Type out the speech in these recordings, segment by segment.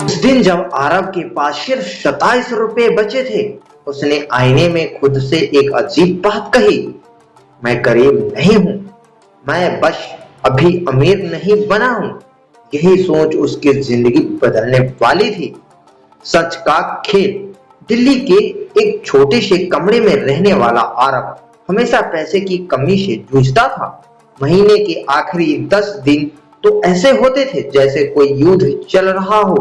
उस दिन जब आरव के पास सिर्फ 27 रुपए बचे थे, उसने आईने में खुद से एक अजीब बात कही, मैं गरीब नहीं हूं, मैं बस अभी अमीर नहीं बना हूं। यही सोच उसकी जिंदगी बदलने वाली थी। सच का खेल। दिल्ली के एक छोटे से कमरे में रहने वाला आरव हमेशा पैसे की कमी से जूझता था। महीने के आखिरी 10 दिन तो ऐसे होते थे जैसे कोई युद्ध चल रहा हो।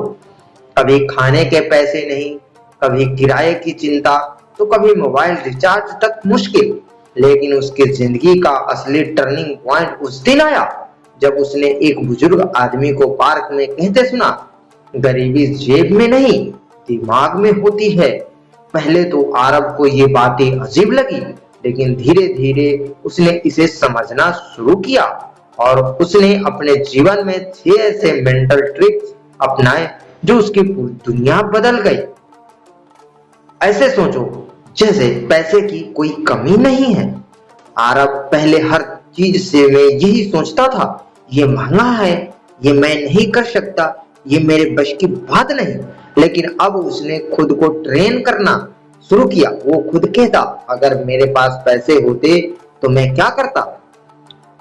कभी खाने के पैसे नहीं, कभी किराए की चिंता, तो कभी मोबाइल रिचार्ज तक मुश्किल। लेकिन उसकी जिंदगी का असली टर्निंग पॉइंट उस दिन आया जब उसने एक बुजुर्ग आदमी को पार्क में कहते सुना, गरीबी जेब में नहीं, दिमाग में होती है। पहले तो आरव को ये बातें अजीब लगी, लेकिन धीरे धीरे उसने इसे समझना शुरू किया और उसने अपने जीवन में 6 ऐसे मेंटल ट्रिक्स अपनाए जो उसकी पूरी दुनिया बदल गई। ऐसे सोचो जैसे पैसे की कोई कमी नहीं है। आरव पहले हर चीज से मैं यही सोचता था, ये महंगा है, ये मैं नहीं कर सकता, ये मेरे बस की बात नहीं। लेकिन अब उसने खुद को ट्रेन करना शुरू किया। वो खुद कहता, अगर मेरे पास पैसे होते तो मैं क्या करता।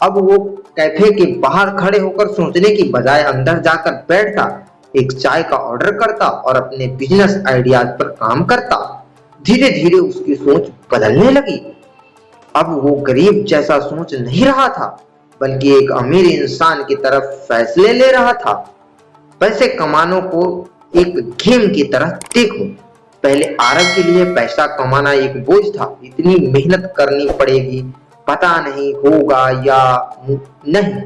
अब वो कैफे के बाहर खड़े होकर सोचने की बजाय अंदर जाकर बैठता, एक चाय का ऑर्डर करता और अपने बिजनेस आइडियाज पर काम करता। धीरे धीरे उसकी सोच बदलने लगी। अब वो गरीब जैसा सोच नहीं रहा था, बल्कि एक अमीर इंसान की तरफ फैसले ले रहा था। पैसे कमाने को एक गेम की तरह देखो। पहले आरव के लिए पैसा कमाना एक बोझ था। इतनी मेहनत करनी पड़ेगी, पता नहीं होगा या नहीं।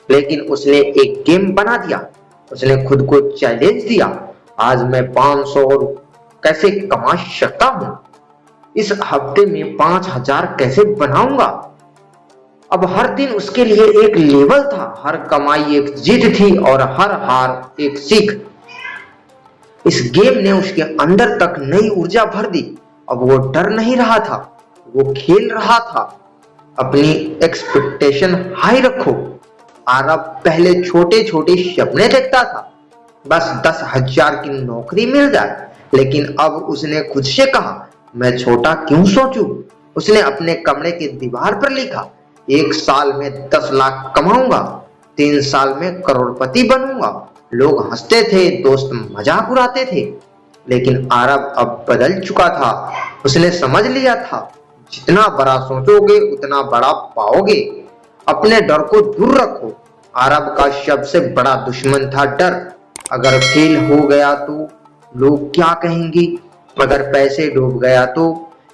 लेकिन उसने एक गेम बना दिया। उसने खुद को चैलेंज दिया, आज मैं 500 कैसे कमा सकता हूं, इस हफ्ते में 5000 कैसे बनाऊंगा। अब हर दिन उसके लिए एक लेवल था, हर कमाई एक जीत थी और हर हार एक सीख। इस गेम ने उसके अंदर तक नई ऊर्जा भर दी। अब वो डर नहीं रहा था, वो खेल रहा था। अपनी एक्सपेक्टेशन हाई रखो। आरव पहले छोटे छोटे सपने देखता था, बस 10,000 की नौकरी मिल जाए। लेकिन अब उसने खुद से कहा, मैं छोटा क्यों सोचूं। उसने अपने कमरे की दीवार पर लिखा, 1 साल में 10 लाख कमाऊंगा, 3 साल में करोड़पति बनूंगा। लोग हंसते थे, दोस्त मजाक उड़ाते थे। लेकिन आरव अब बदल चुका था। उसने समझ लिया था, जितना बड़ा सोचोगे उतना बड़ा पाओगे। अपने डर को दूर रखो। आरव का सबसे बड़ा दुश्मन था डर। अगर फेल हो गया तो लोग क्या कहेंगे, अगर पैसे डूब गया तो।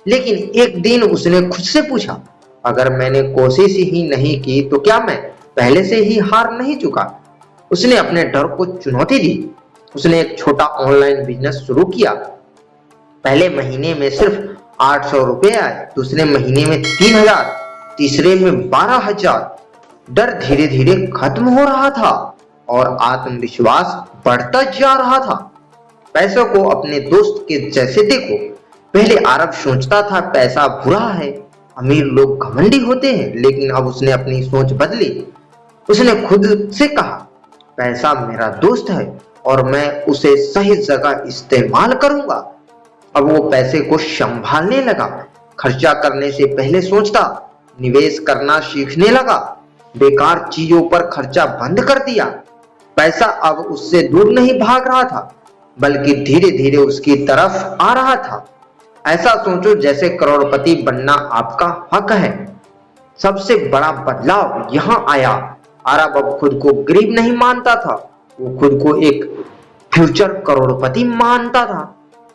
लेकिन एक दिन उसने खुद से पूछा, अगर मैंने कोशिश ही नहीं की तो क्या मैं पहले से ही हार नहीं चुका। उसने अपने डर को चुनौती दी। उसने एक छोटा ऑनलाइन बिजनेस शुरू किया। पहले महीने में सिर्फ 800 रुपए आए, दूसरे महीने में 3000, तीसरे में 12000। डर धीरे धीरे खत्म हो रहा था और आत्मविश्वास बढ़ता जा रहा था। पैसों को अपने दोस्त के जैसे देखो। पहले आरव सोचता था पैसा बुरा है, अमीर लोग घमंडी होते हैं। लेकिन अब उसने अपनी सोच बदली। उसने खुद से कहा, पैसा मेरा दोस्त है और मैं उसे सही जगह इस्तेमाल करूंगा। अब वो पैसे को संभालने लगा। खर्चा करने से पहले सोचता, निवेश करना सीखने लगा। बेकार चीजों पर खर्चा बंद कर दिया। पैसा अब उससे दूर नहीं भाग रहा था, बल्कि धीरे धीरे उसकी तरफ आ रहा था। ऐसा सोचो जैसे करोड़पति बनना आपका हक है। सबसे बड़ा बदलाव यहाँ आया। आरव अब खुद को गरीब नहीं मानता था, वो खुद को एक फ्यूचर करोड़पति मानता था।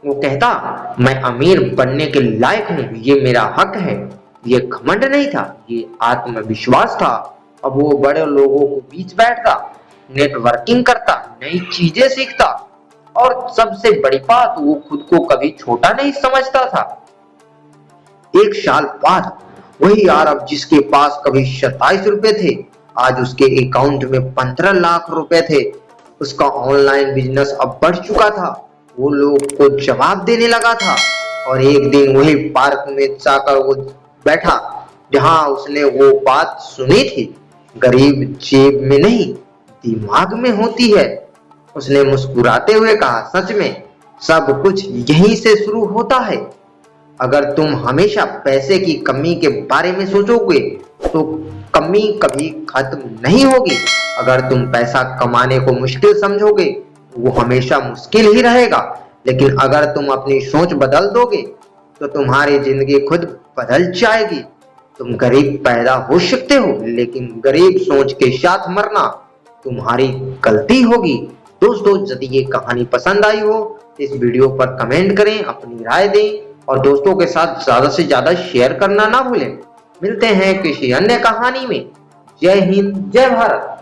वो कहता, मैं अमीर बनने के लायक हूँ, ये मेरा हक है। ये घमंड नहीं था, ये आत्मविश्वास था। अब वो बड़े लोगों को बीच बैठता, नेटवर्किंग करता, नई चीजें सीखता और सबसे बड़ी बात, वो खुद को कभी छोटा नहीं समझता था। 1 साल बाद वही आरव जिसके पास कभी 27 रुपए थे, आज उसके अकाउंट में 15 लाख रुपए थे। उसका ऑनलाइन बिजनेस अब बढ़ चुका था। वो लोग को जवाब देने लगा था। और एक दिन वही पार्क में जाकर वो बैठा जहां उसने वो बात सुनी थी, गरीब जेब में नहीं दिमाग में होती है। उसने मुस्कुराते हुए कहा, सच में सब कुछ यहीं से शुरू होता है। अगर तुम हमेशा पैसे की कमी के बारे में सोचोगे तो कमी कभी खत्म नहीं होगी। अगर तुम पैसा कमाने को मुश्किल समझोगे वो हमेशा मुश्किल ही रहेगा। लेकिन अगर तुम अपनी सोच बदल दोगे तो तुम्हारी जिंदगी खुद बदल जाएगी। तुम गरीब पैदा हो सकते हो लेकिन गरीब सोच के साथ मरना तुम्हारी गलती होगी। दोस्तों, यदि ये कहानी पसंद आई हो तो इस वीडियो पर कमेंट करें, अपनी राय दें और दोस्तों के साथ ज्यादा से ज्यादा शेयर करना ना भूलें। मिलते हैं किसी अन्य कहानी में। जय हिंद, जय भारत।